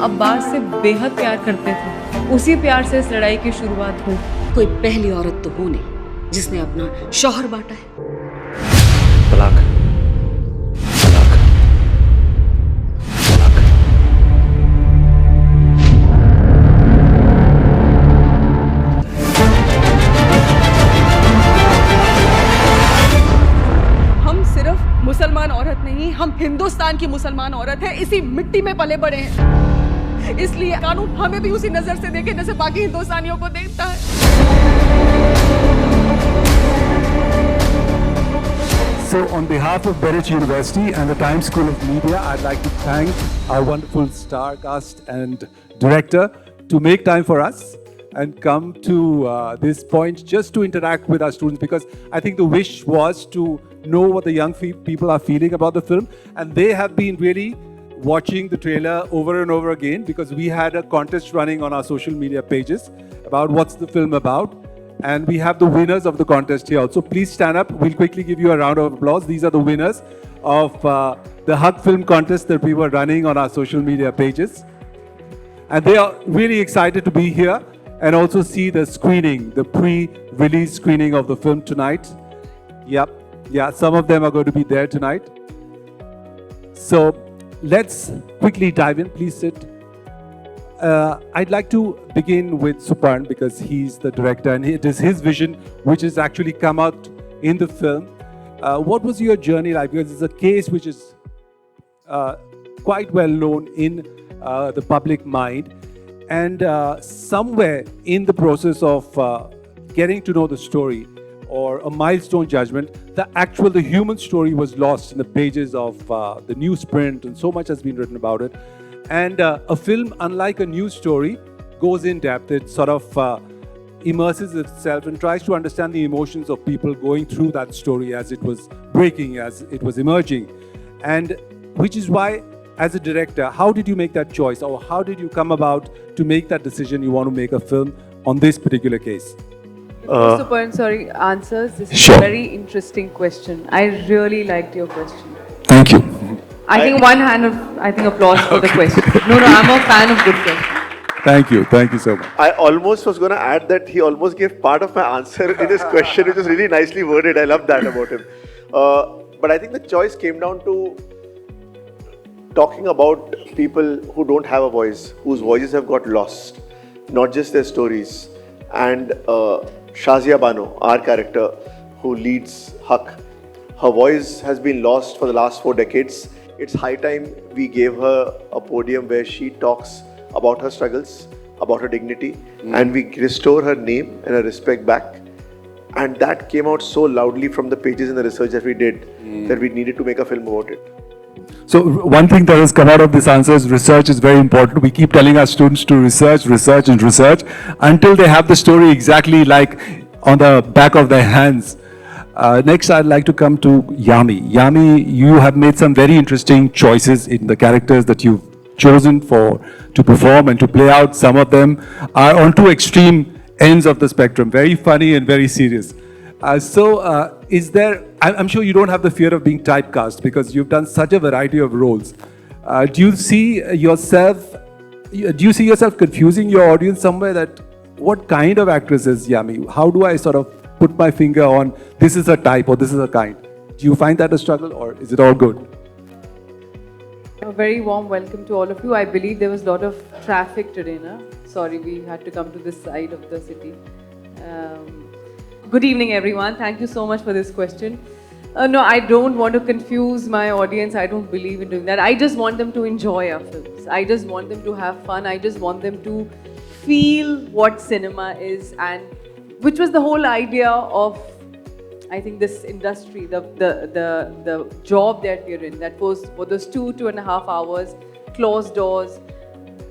अब्बास से बेहद प्यार करते थे। उसी प्यार से इस लड़ाई की शुरुआत हुई। कोई पहली औरत तो हो नहीं जिसने अपना शौहर बांटा है। तलाक, तलाक, तलाक। हम सिर्फ मुसलमान औरत नहीं, हम हिंदुस्तान की मुसलमान औरत है। इसी मिट्टी में पले बड़े हैं, इसलिए कानून हमें भी उसी नजर से देखे जैसे बाकी हिंदुस्तानियों को देखता है। So on behalf of Berich University and the Times School of Media, I'd like to thank our wonderful star cast and director to make time for us and come to this point just to interact with our students, because I think the wish was to know what the young people are feeling about the film, and they have been really watching the trailer over and over again because we had a contest running on our social media pages about what's the film about. And we have the winners of the contest here also. Please stand up. We'll quickly give you a round of applause. These are the winners of the Hug Film Contest that we were running on our social media pages. And they are really excited to be here and also see the screening, the pre-release screening of the film tonight. Yep. Yeah, some of them are going to be there tonight. So let's quickly dive in. Please sit. I'd like to begin with Suparn because he's the director and it is his vision which has actually come out in the film. What was your journey like? Because it's a case which is quite well known in the public mind, and somewhere in the process of getting to know the story or a milestone judgment, the human story was lost in the pages of the newsprint, and so much has been written about it. And a film, unlike a news story, goes in depth. It sort of immerses itself and tries to understand the emotions of people going through that story as it was breaking, as it was emerging. And which is why, as a director, how did you make that choice, or how did you come about to make that decision you want to make a film on this particular case? Suparn, sorry, answers. This is Sure. a very interesting question. I really liked your question. Thank you. I think one hand of applause for the question. No, I'm a fan of good questions. Thank you so much. I almost was going to add that he almost gave part of my answer in his question, which is really nicely worded. I love that about him. But I think the choice came down to talking about people who don't have a voice, whose voices have got lost, not just their stories. And Shazia Bano, our character who leads Haq, her voice has been lost for the last 4 decades. It's high time we gave her a podium where she talks about her struggles, about her dignity, and we restore her name and her respect back. And that came out so loudly from the pages and the research that we did that we needed to make a film about it. So one thing that has come out of this answer is research is very important. We keep telling our students to research until they have the story exactly like on the back of their hands. Next, I'd like to come to Yami. Yami, you have made some very interesting choices in the characters that you've chosen to perform and to play out. Some of them are on two extreme ends of the spectrum, very funny and very serious. Is there, I'm sure you don't have the fear of being typecast because you've done such a variety of roles. Do you see yourself confusing your audience somewhere that what kind of actress is Yami? How do I sort of put my finger on this is a type or this is a kind? Do you find that a struggle or is it all good? A very warm welcome to all of you. I believe there was a lot of traffic today, na? Sorry, we had to come to this side of the city. Good evening, everyone. Thank you so much for this question. No, I don't want to confuse my audience. I don't believe in doing that. I just want them to enjoy our films. I just want them to have fun. I just want them to feel what cinema is, and which was the whole idea of, I think, this industry, the job that we're in. That was for those 2.5 hours, closed doors.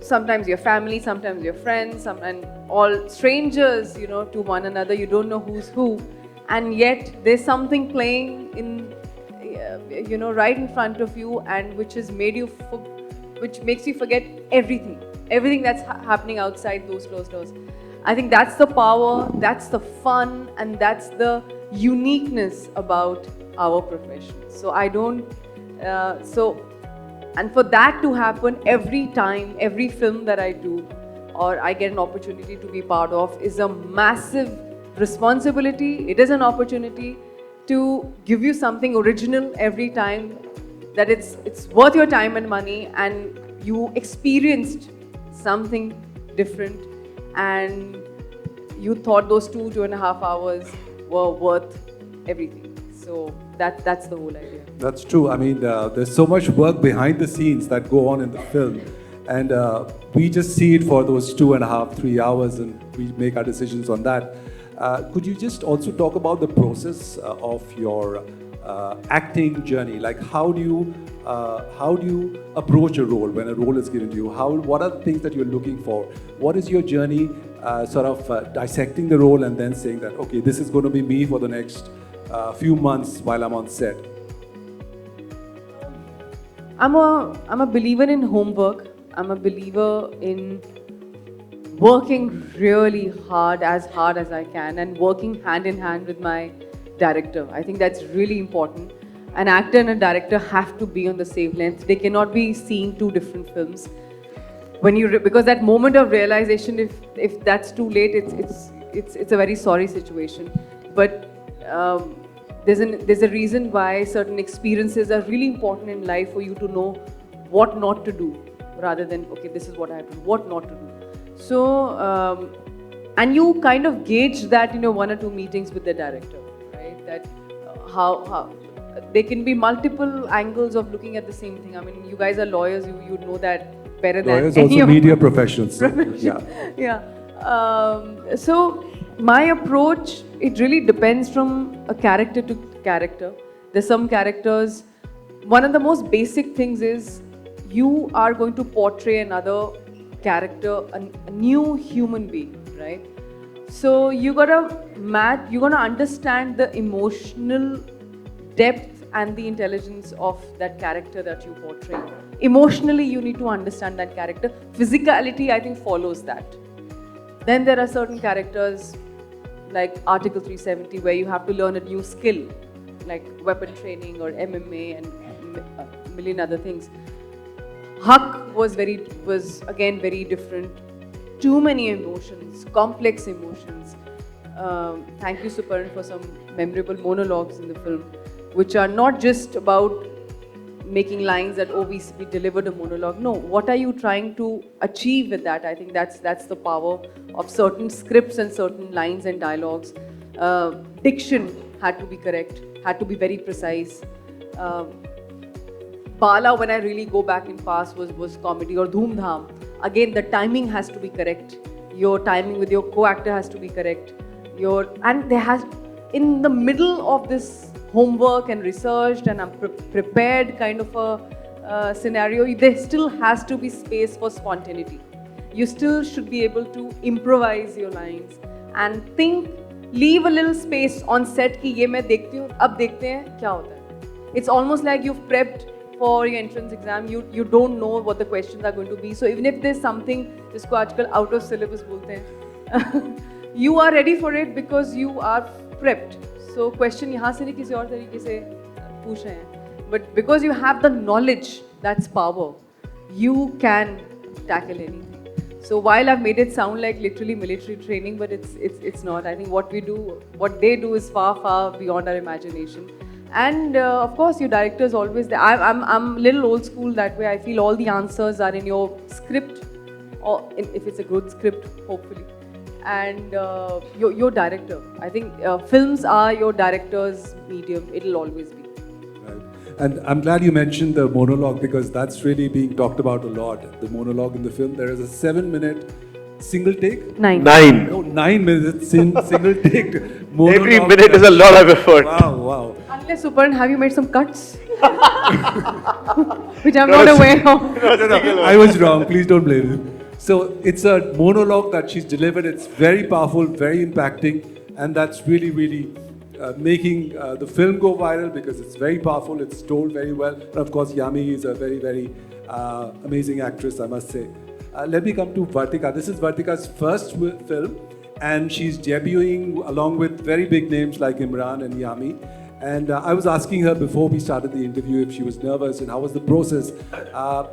Sometimes your family, sometimes your friends, and all strangers, to one another. You don't know who's who, and yet there's something playing in, right in front of you, and which makes you forget everything that's happening outside those closed doors. I think that's the power, that's the fun, and that's the uniqueness about our profession. So And for that to happen every time, every film that I do or I get an opportunity to be part of is a massive responsibility. It is an opportunity to give you something original every time, that it's worth your time and money, and you experienced something different, and you thought those 2.5 hours were worth everything. So that's the whole idea. That's true. I mean, there's so much work behind the scenes that go on in the film, and we just see it for those 2.5, 3 hours, and we make our decisions on that. Could you just also talk about the process of your acting journey? Like, how do you approach a role when a role is given to you? What are the things that you're looking for? What is your journey, sort of dissecting the role and then saying that, okay, this is going to be me for the next few months while I'm on set? I'm a believer in homework. I'm a believer in working really hard as I can, and working hand in hand with my director. I think that's really important. An actor and a director have to be on the same length. They cannot be seeing two different films. Because that moment of realization, if that's too late, it's a very sorry situation. But there's a reason why certain experiences are really important in life for you to know what not to do, rather than, okay, this is what I have to do, what not to do. So, and you kind of gauge that in your 1 or 2 meetings with the director, right? That how there can be multiple angles of looking at the same thing. I mean, you guys are lawyers, you know that better than Lawyers, any also of media professionals. So, yeah. Yeah. So my approach, it really depends from a character to character. There's some characters, one of the most basic things is you are going to portray another character, a new human being, right? So you're gonna understand the emotional depth and the intelligence of that character that you portray. Emotionally, you need to understand that character. Physicality, I think, follows that. Then there are certain characters like Article 370 where you have to learn a new skill, like weapon training or MMA and a million other things. Huck was again very different. Too many emotions, complex emotions. Thank you, Suparan, for some memorable monologues in the film, which are not just about making lines that, oh, we delivered a monologue. No, what are you trying to achieve with that? I think that's the power of certain scripts and certain lines and dialogues. Diction had to be correct, had to be very precise. Bala, when I really go back in past, was comedy, or Dhoom Dham. Again, the timing has to be correct. Your timing with your co-actor has to be correct. In the middle of this homework and researched and I'm prepared kind of a scenario, there still has to be space for spontaneity. You still should be able to improvise your lines and think, leave a little space on set ki ye main dekhti hu, ab dekhte hain kya hota hai. It's almost like you've prepped for your entrance exam, you don't know what the questions are going to be. So even if there's something jisko aajkal out of syllabus bolte hain, you are ready for it because you are prepped. So question yahan se nahi kisi aur tarike se पूछ रहे हैं. But because you have the knowledge, that's power. You can tackle anything. So while I've made it sound like literally military training, but it's not. I think what they do is far beyond our imagination. And of course, your director is always there. I'm a little old school that way. I feel all the answers are in your script, or if it's a good script, hopefully. And your director. I think films are your director's medium. It'll always be. Right. And I'm glad you mentioned the monologue, because that's really being talked about a lot. The monologue in the film. There is a 7-minute single take. 9. No, 9 minutes single take monologue. Every minute is a lot of effort. Wow. Unless, Suparan, have you made some cuts? Which I'm not aware of. No, I was wrong. Please don't blame him. So it's a monologue that she's delivered. It's very powerful, very impacting, and that's really making the film go viral because it's very powerful. It's told very well. And of course, Yami is a very amazing actress, I must say. Let me come to Vartika. This is Vartika's first film, and she's debuting along with very big names like Imran and Yami. And I was asking her before we started the interview if she was nervous and how was the process.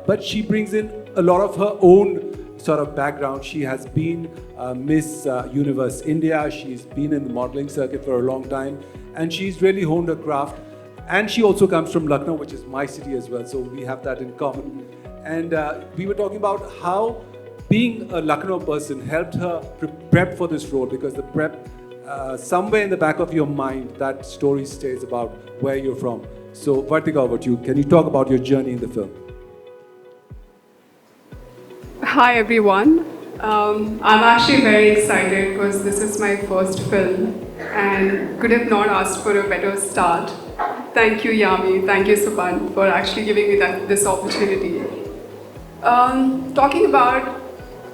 But she brings in a lot of her own sort of background. She has been Miss Universe India. She's been in the modeling circuit for a long time. And she's really honed her craft. And she also comes from Lucknow, which is my city as well. So we have that in common. And we were talking about how being a Lucknow person helped her prep for this role, because the prep, somewhere in the back of your mind, that story stays about where you're from. So, Vartika, over to you. Can you talk about your journey in the film? Hi everyone. I'm actually very excited because this is my first film and could have not asked for a better start. Thank you, Yami. Thank you, Supan, for actually giving me this opportunity. Talking about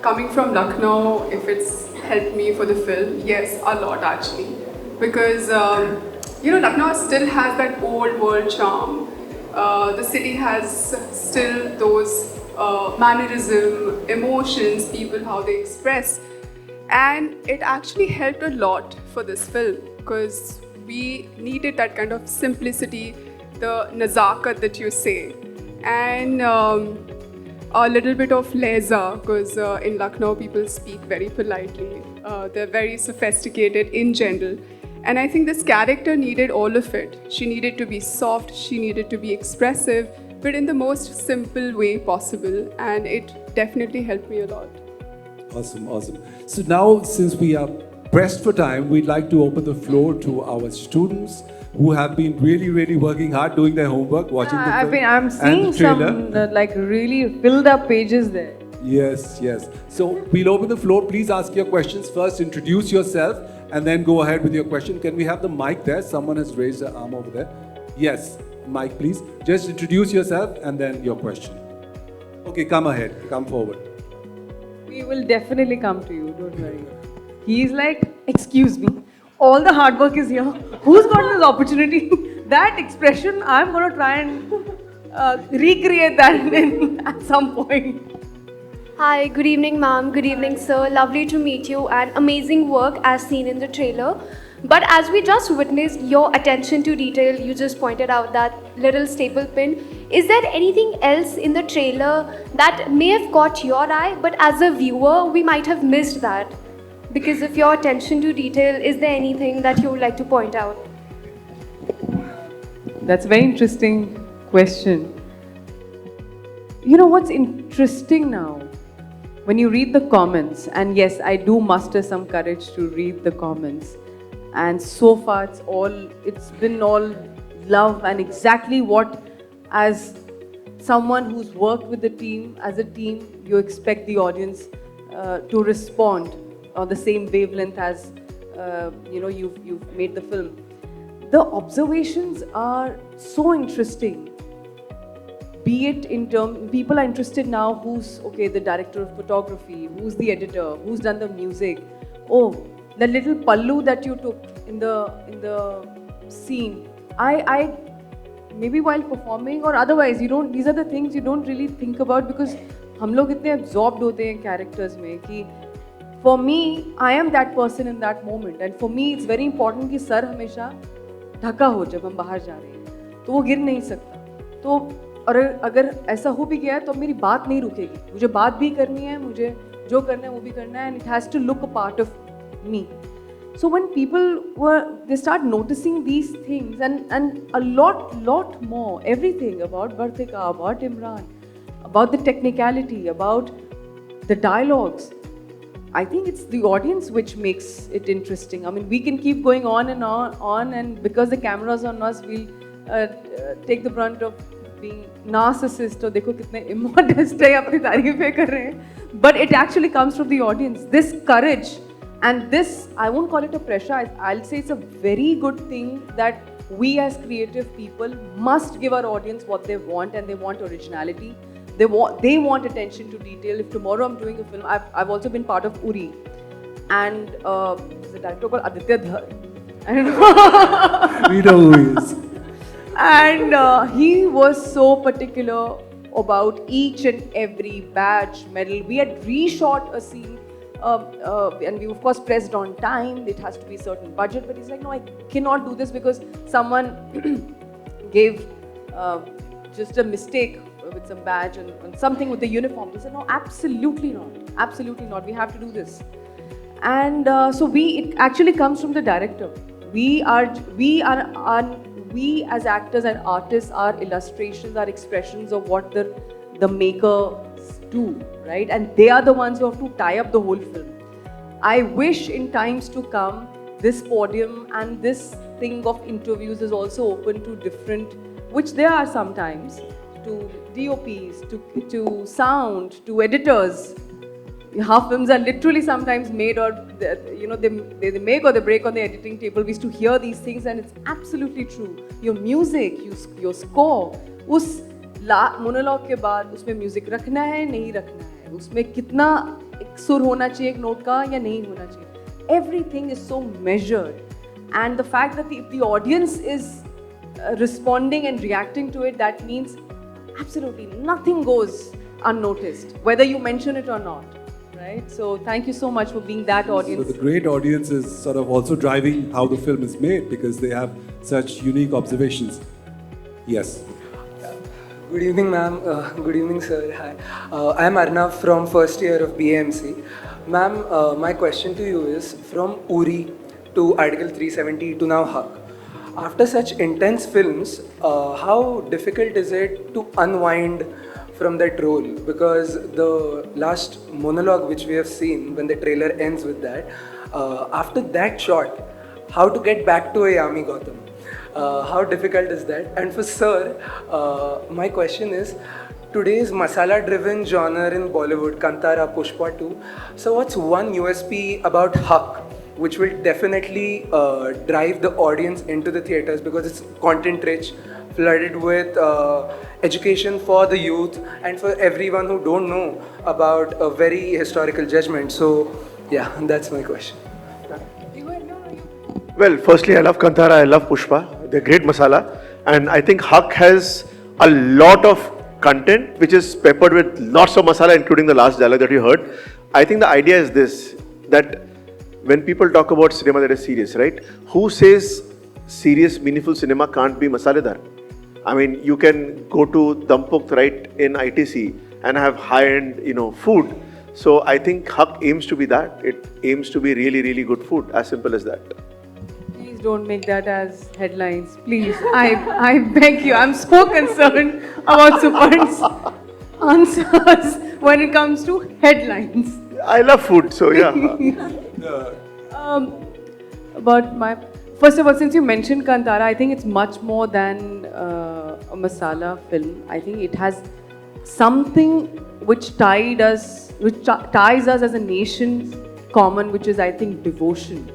coming from Lucknow, if it's helped me for the film, yes, a lot actually. Because, Lucknow still has that old world charm. The city has still those mannerism, emotions, people, how they express. And it actually helped a lot for this film because we needed that kind of simplicity, the nazakat that you say, and a little bit of leza, because in Lucknow people speak very politely. They're very sophisticated in general. And I think this character needed all of it. She needed to be soft, she needed to be expressive, but in the most simple way possible. And it definitely helped me a lot. Awesome, awesome. So now, since we are pressed for time, we'd like to open the floor to our students who have been really, really working hard, doing their homework, watching the film I'm and seeing the trailer. some really filled up pages there. Yes, yes. So we'll open the floor. Please ask your questions first. Introduce yourself and then go ahead with your question. Can we have the mic there? Someone has raised their arm over there. Yes, mic, please. Just introduce yourself and then your question. Okay, come ahead. Come forward. We will definitely come to you, don't worry. He's like, excuse me, all the hard work is here. Who's got this opportunity? That expression, I'm going to try and recreate that at some point. Hi, good evening ma'am, good evening sir. Lovely to meet you and amazing work as seen in the trailer. But as we just witnessed your attention to detail, you just pointed out that little staple pin. Is there anything else in the trailer that may have caught your eye, but as a viewer, we might have missed that? Because of your attention to detail, is there anything that you would like to point out? That's a very interesting question. You know what's interesting now? When you read the comments, and yes, I do muster some courage to read the comments. And so far, it's been all love and exactly what, as someone who's worked with the team, as a team, you expect the audience to respond on the same wavelength as you've made the film. The observations are so interesting. Be it in terms, people are interested now who's the director of photography, who's the editor, who's done the music. Oh, the little pallu that you took in the scene. I maybe while performing or otherwise, these are the things you don't really think about because हम लोग इतने absorbed होते हैं characters में कि for me, I am that person in that moment, and for me, it's very important कि sir हमेशा ढका हो जब हम बाहर जा रहे हैं, तो वो गिर नहीं सकता. तो और अगर ऐसा हो भी गया है तो मेरी बात नहीं रुकेगी. मुझे बात भी करनी है, मुझे जो करना है वो भी करना है, and it has to look a part of me. So when people they start noticing these things and a lot more, everything about Vartika, about Imran, about the technicality, about the dialogues. I think it's the audience which makes it interesting. I mean, we can keep going on and on, and because the camera's on us, we'll take the brunt of being narcissist. Or देखो कितने immodest है अपनी तारीफें कर रहे हैं. But it actually comes from the audience. This courage and this, I won't call it a pressure. I'll say it's a very good thing that we as creative people must give our audience what they want, and they want originality. They want attention to detail. If tomorrow I'm doing a film, I've also been part of Uri, and there's a director called Aditya Dhar. I don't know. We know who he is. And he was so particular about each and every badge, medal. We had reshot a scene and we of course pressed on time. It has to be certain budget. But he's like, no, I cannot do this because someone gave just a mistake with some badge and something with the uniform. He said, no, absolutely not. Absolutely not. We have to do this. And it actually comes from the director. We as actors and artists are illustrations, are expressions of what the makers do, right? And they are the ones who have to tie up the whole film. I wish in times to come, this podium and this thing of interviews is also open to different, which there are sometimes, to DOPs, to sound, to editors. Half films are literally sometimes made, or they make or they break on the editing table. We used to hear these things, and it's absolutely true. Your music, your score, उस monologue के बाद उसमें music रखना है नहीं रखना है, उसमें कितना एक सुर होना चाहिए एक नोट का या नहीं होना चाहिए. Everything is so measured, and the fact that the audience is responding and reacting to it, that means absolutely nothing goes unnoticed, whether you mention it or not. Right? So thank you so much for being that audience. So the great audience is sort of also driving how the film is made because they have such unique observations. Yes. Good evening, ma'am. Good evening, sir. Hi. I am Arnav from first year of BAMC. Ma'am, my question to you is, from Uri to Article 370 to now Haq. After such intense films, how difficult is it to unwind from that role? Because the last monologue which we have seen, when the trailer ends with that, after that shot, how to get back to a Yami Gautam? How difficult is that? And for sir, my question is, today's masala-driven genre in Bollywood, Kantara, Pushpa 2, so what's one USP about Haq which will definitely drive the audience into the theatres, because it's content-rich, flooded with education for the youth and for everyone who don't know about a very historical judgment. So yeah, that's my question. Well, firstly, I love Kantara, I love Pushpa. They're great masala. And I think Haq has a lot of content which is peppered with lots of masala, including the last dialogue that you heard. I think the idea is this, that when people talk about cinema that is serious, right? Who says serious, meaningful cinema can't be masaledar? I mean, you can go to Dampuk, right, in ITC and have high-end, food. So I think Haq aims to be that. It aims to be really, really good food. As simple as that. Please don't make that as headlines. Please, I beg you. I'm so concerned about Suparn's answers when it comes to headlines. I love food, so yeah. First of all, since you mentioned Kantara, I think it's much more than a masala film. I think it has something which ties us as a nation common, which is, I think, devotion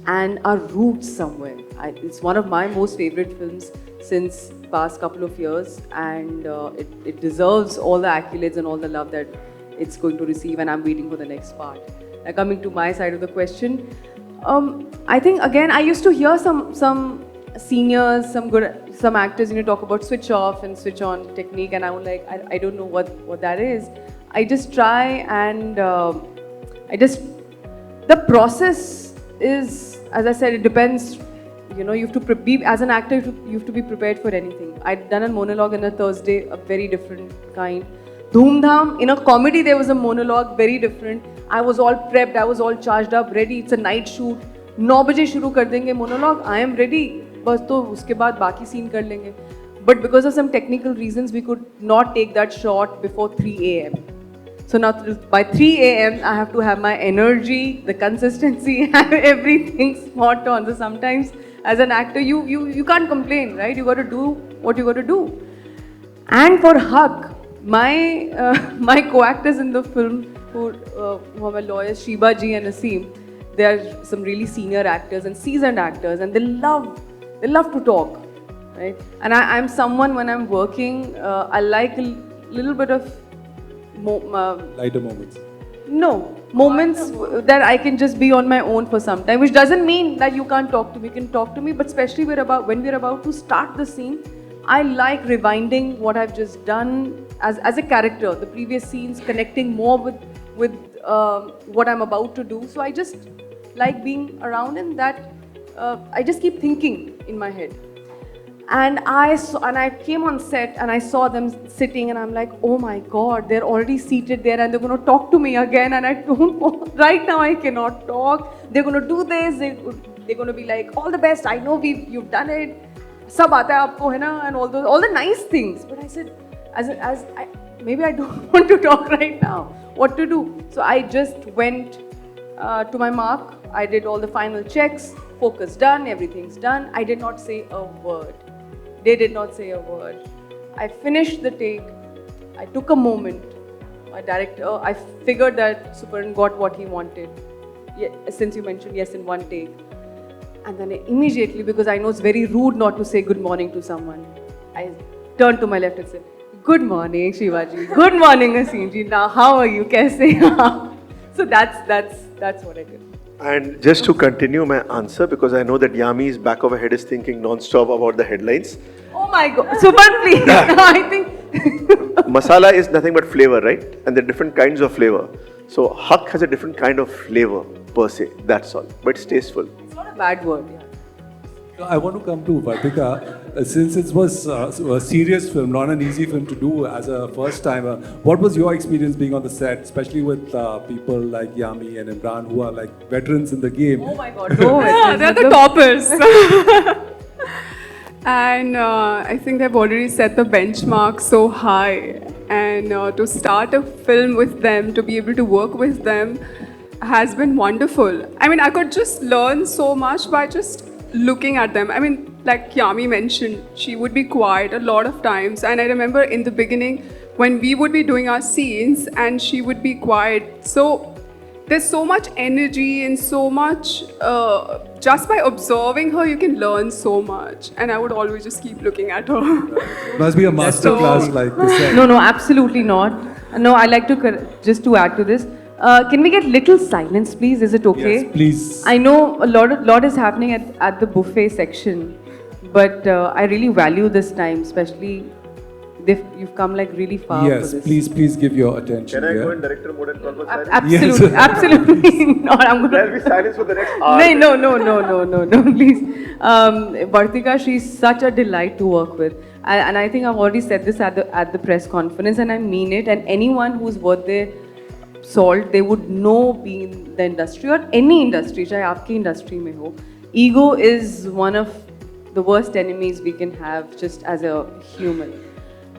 and our roots somewhere. It's one of my most favorite films since past couple of years, and it deserves all the accolades and all the love that it's going to receive, and I'm waiting for the next part. Now, coming to my side of the question, I think again I used to hear some seniors, some actors, talk about switch off and switch on technique, and I was like, I don't know what that is. I just try and the process is, as I said, it depends. You have to be, as an actor, you have to be prepared for anything. I'd done a monologue on a Thursday, a very different kind. Dhoom Dham, in a comedy there was a monologue, very different. I was all prepped, I was all charged up, ready. It's a night shoot. 9 बजे शुरू कर देंगे monologue. I am ready. बस तो उसके बाद बाकी scene कर लेंगे. But because of some technical reasons, we could not take that shot before 3 a.m. So now by 3 a.m. I have to have my energy, the consistency, everything spot on. So sometimes as an actor, you can't complain, right? You got to do what you got to do. And for Haq, my co-actors in the film, who are my lawyers, Shiba ji and Asim, they are some really senior actors and seasoned actors, and they love to talk, right? And I'm someone, when I'm working, I like a little bit of Lighter moments. No, moments that I can just be on my own for some time, which doesn't mean that you can't talk to me. You can talk to me, but especially when we're about to start the scene, I like rewinding what I've just done as a character, the previous scenes, connecting more with with what I'm about to do. So I just like being around, and that I just keep thinking in my head. And I came on set and I saw them sitting, and I'm like, oh my God, they're already seated there and they're going to talk to me again, and I don't want, right now I cannot talk. They're going to do this. They're going to be like, all the best. I know you've done it. Sab aata hai aapko, hai na? And all the nice things. But I said, maybe I don't want to talk right now. What to do? So I just went to my mark. I did all the final checks. Focus done. Everything's done. I did not say a word. They did not say a word. I finished the take. I took a moment. My director, I figured that Suparan got what he wanted. Since you mentioned yes in one take. And then immediately, because I know it's very rude not to say good morning to someone, I turned to my left and said, good morning, Shivaji. Good morning, Asimji. Now, how are you? Kaise? So that's what I did. And just to continue my answer, because I know that Yami's back of her head is thinking non-stop about the headlines. Oh my God. Suparan, please. I think... Masala is nothing but flavor, right? And there are different kinds of flavor. So Haq has a different kind of flavor per se, that's all. But it's tasteful. It's not a bad word, yeah. I want to come to Vartika. Since it was a serious film, not an easy film to do as a first timer, what was your experience being on the set, especially with people like Yami and Imran who are like veterans in the game? Oh my God, no. Yeah, they're the toppers. And I think they've already set the benchmark so high. And to start a film with them, to be able to work with them, has been wonderful. I mean, I could just learn so much by just looking at them. I mean, like Yami mentioned, she would be quiet a lot of times. And I remember in the beginning, when we would be doing our scenes and she would be quiet. So there's so much energy and so much, just by observing her, you can learn so much. And I would always just keep looking at her. Must be a master class like this. No, absolutely not. No, I like to, just to add to this, can we get little silence, please? Is it okay? Yes, please. I know a lot is happening at the buffet section, but I really value this time, especially you've come like really far. Yes, for this. please give your attention. Can I here. go in director mode and talk about silence? Absolutely, Yes. absolutely not. I'm gonna. There'll be silence for the next hour. No, please. Vartika, she's such a delight to work with, and I think I've already said this at the press conference, and I mean it. And anyone who's worth their salt, they would know, being in the industry or any industry, chahe aapki industry mein ho, ego is one of the worst enemies we can have just as a human.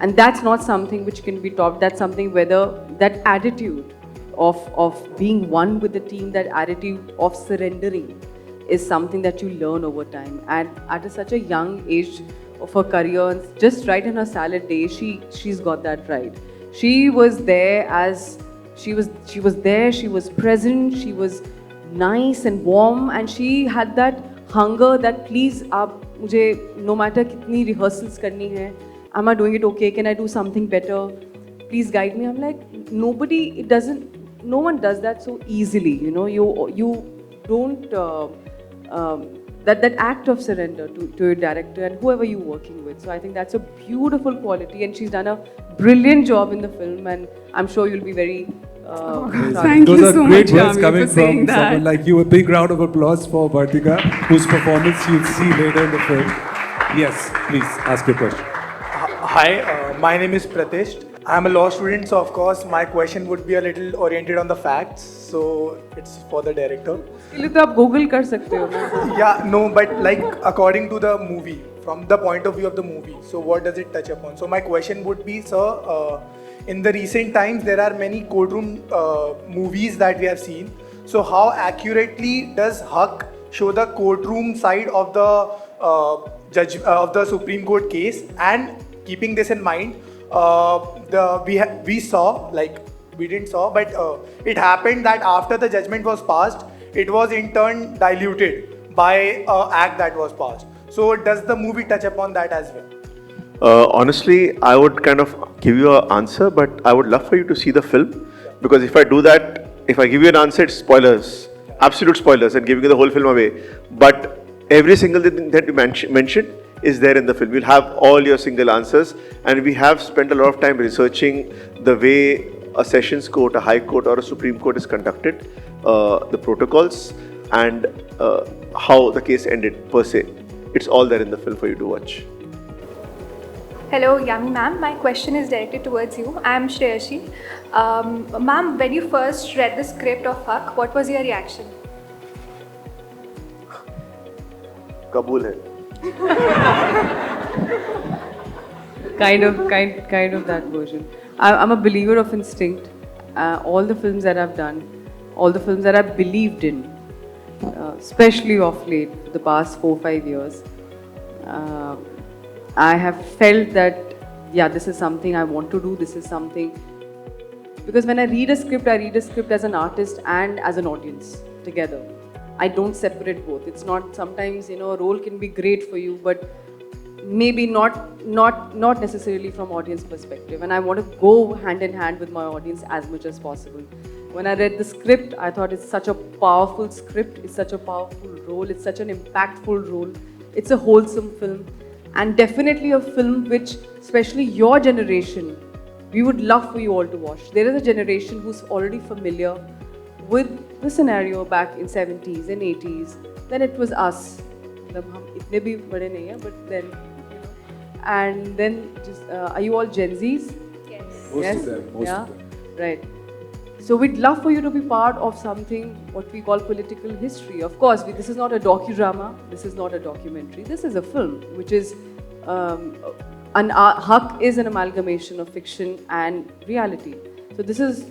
And that's not something which can be taught. That's something that attitude of being one with the team, that attitude of surrendering is something that you learn over time. And at such a young age of her career, just right in her salad days, she's got that right. She was there as she was there, she was present, she was nice and warm, and she had that hunger that please aap mujhe no matter kitni rehearsals karni hai, am I doing it okay, can I do something better, please guide me. I'm like, no one does that so easily, you know. You don't that act of surrender to your director and whoever you're working with. So I think that's a beautiful quality, and she's done a brilliant job in the film, and I'm sure you'll be very Thank Those you are so great much, words Yami, coming for saying from that. someone like you. A big round of applause for Vartika, whose performance you'll see later in the film. Yes, please ask your question. Hi, my name is Pratish. I'm a law student, so of course my question would be a little oriented on the facts. So it's for the director. इसके लिए तो आप Google कर सकते हो. Yeah, no, but like according to the movie, from the point of view of the movie, so what does it touch upon? So my question would be, sir, in the recent times there are many courtroom movies that we have seen. So how accurately does Haq show the courtroom side of the judge of the Supreme Court case? And keeping this in mind, we saw, like we didn't saw, but it happened that after the judgment was passed, it was in turn diluted by an act that was passed. So does the movie touch upon that as well? Honestly, I would kind of give you an answer, but I would love for you to see the film, because if I do that, if I give you an answer, it's spoilers, absolute spoilers, and giving you the whole film away. But every single thing that you mentioned is there in the film. You'll have all your single answers, and we have spent a lot of time researching the way a sessions court, a high court, or a Supreme Court is conducted, the protocols, and how the case ended per se. It's all there in the film for you to watch. Hello, Yami ma'am. My question is directed towards you. I am Shreyashi. Ma'am, when you first read the script of Haq, what was your reaction? Kabul hai. Kind of that version. I'm a believer of instinct. All the films that I've done, all the films that I've believed in, especially of late, for the past 4-5 years, I have felt that, yeah, this is something I want to do, this is something. Because when I read a script as an artist and as an audience together. I don't separate both. It's not, sometimes, a role can be great for you, but maybe not necessarily from audience perspective. And I want to go hand in hand with my audience as much as possible. When I read the script, I thought it's such a powerful script, it's such a powerful role, it's such an impactful role. It's a wholesome film. And definitely a film which, especially your generation, we would love for you all to watch. There is a generation who's already familiar with the scenario back in 70s and 80s. Then it was us. But then, and then just, are you all Gen Zs? Yes. Most of them. Most of them. Right. So we'd love for you to be part of something what we call political history. Of course, this is not a docudrama, this is not a documentary, this is a film which is, Haq is an amalgamation of fiction and reality. So this is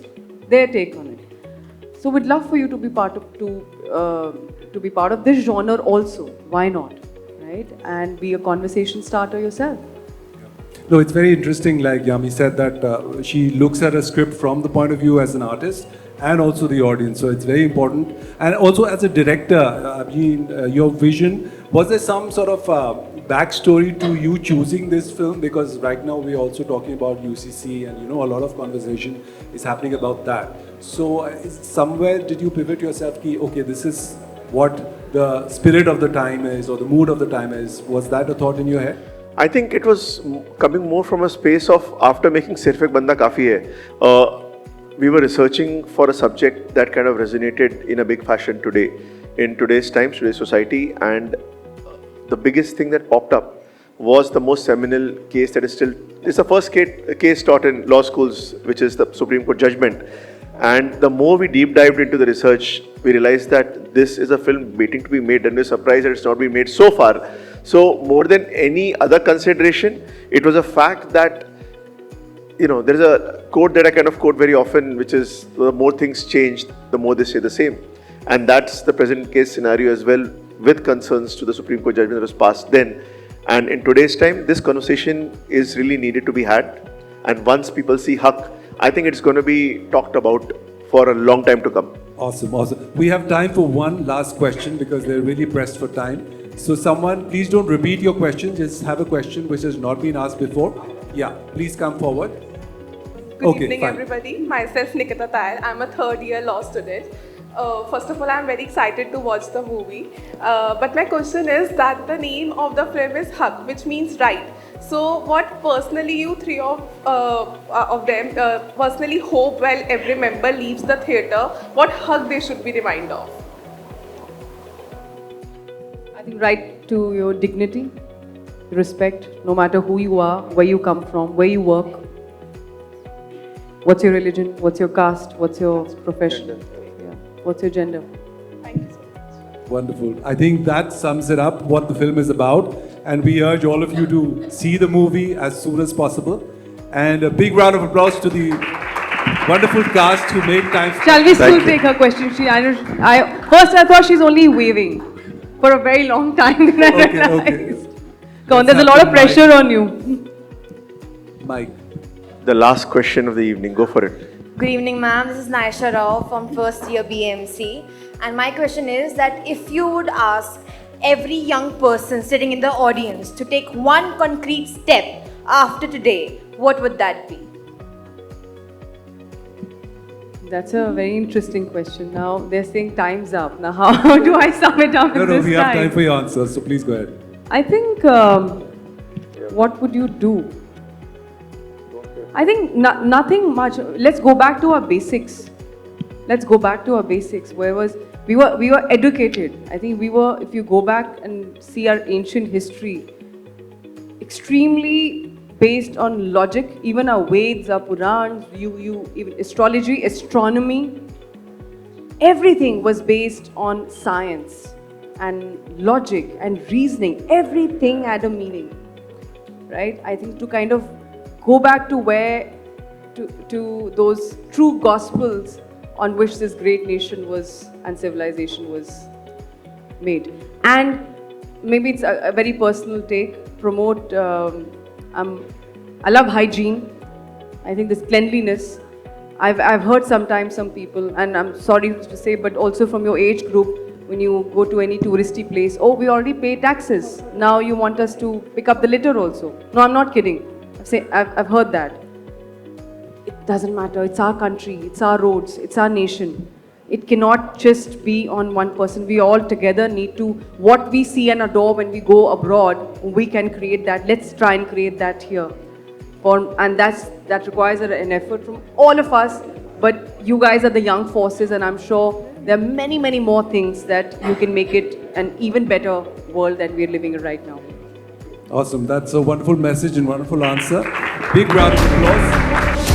their take on it. So we'd love for you to be part of this genre also. Why not, right? And be a conversation starter yourself. No, it's very interesting, like Yami said, that she looks at a script from the point of view as an artist and also the audience. So it's very important. And also as a director, your vision, was there some sort of backstory to you choosing this film? Because right now we're also talking about UCC and a lot of conversation is happening about that. So somewhere did you pivot yourself, okay, this is what the spirit of the time is or the mood of the time is? Was that a thought in your head? I think it was coming more from a space of after making Sirf Ek Banda Kafi Hai, we were researching for a subject that kind of resonated in a big fashion today, in today's times, today's society, and the biggest thing that popped up was the most seminal case that is still, it's the first case taught in law schools, which is the Supreme Court judgment. And the more we deep dived into the research, we realized that this is a film waiting to be made, and we're surprised that it's not been made so far. So more than any other consideration, it was a fact that, there's a quote that I kind of quote very often, which is, the more things change, the more they stay the same. And that's the present case scenario as well, with concerns to the Supreme Court judgment that was passed then. And in today's time, this conversation is really needed to be had. And once people see Haq, I think it's going to be talked about for a long time to come. Awesome, awesome. We have time for one last question because they're really pressed for time. So someone, please don't repeat your question, just have a question which has not been asked before. Yeah, please come forward. Good evening, everybody. Myself, Nikita Tayar. I'm a third-year law student. First of all, I'm very excited to watch the movie. But my question is that the name of the film is Haq, which means right. So, what personally you three of them personally hope while every member leaves the theatre, what Haq they should be reminded of? I think right to your dignity, respect, no matter who you are, where you come from, where you work, what's your religion, what's your caste, what's your profession, what's your gender. Thank you so much. Wonderful. I think that sums it up, what the film is about. And we urge all of you to see the movie as soon as possible. And a big round of applause to the wonderful cast who made time. Shall we still take her question? First I thought she's only waving for a very long time. Okay. Come on, there's a lot of pressure on you. Mike. The last question of the evening, go for it. Good evening, ma'am. This is Naisha Rao from first year BMC. And my question is that if you would ask every young person sitting in the audience to take one concrete step after today, what would that be? That's a very interesting question. Now they're saying time's up. Now how do I sum it up in this we have time for your answers, so please go ahead. I think, what would you do? I think nothing much. Let's go back to our basics. Let's go back to our basics. Where was we were educated. I think we were. If you go back and see our ancient history, extremely based on logic. Even our Veds, our Purans, even astrology, astronomy. Everything was based on science and logic and reasoning. Everything had a meaning, right? I think to kind of go back to to those true gospels on which this great nation was and civilization was made. And maybe it's a very personal take, promote, I love hygiene. I think this cleanliness, I've heard sometimes some people, and I'm sorry to say, but also from your age group, when you go to any touristy place, oh, we already pay taxes. Now you want us to pick up the litter also. No, I'm not kidding. I've heard that. It doesn't matter. It's our country. It's our roads. It's our nation. It cannot just be on one person. We all together need to, what we see and adore when we go abroad, we can create that. Let's try and create that here. And that requires an effort from all of us. But you guys are the young forces, and I'm sure there are many, many more things that you can make it an even better world that we're living in right now. Awesome. That's a wonderful message and wonderful answer. Big round of applause.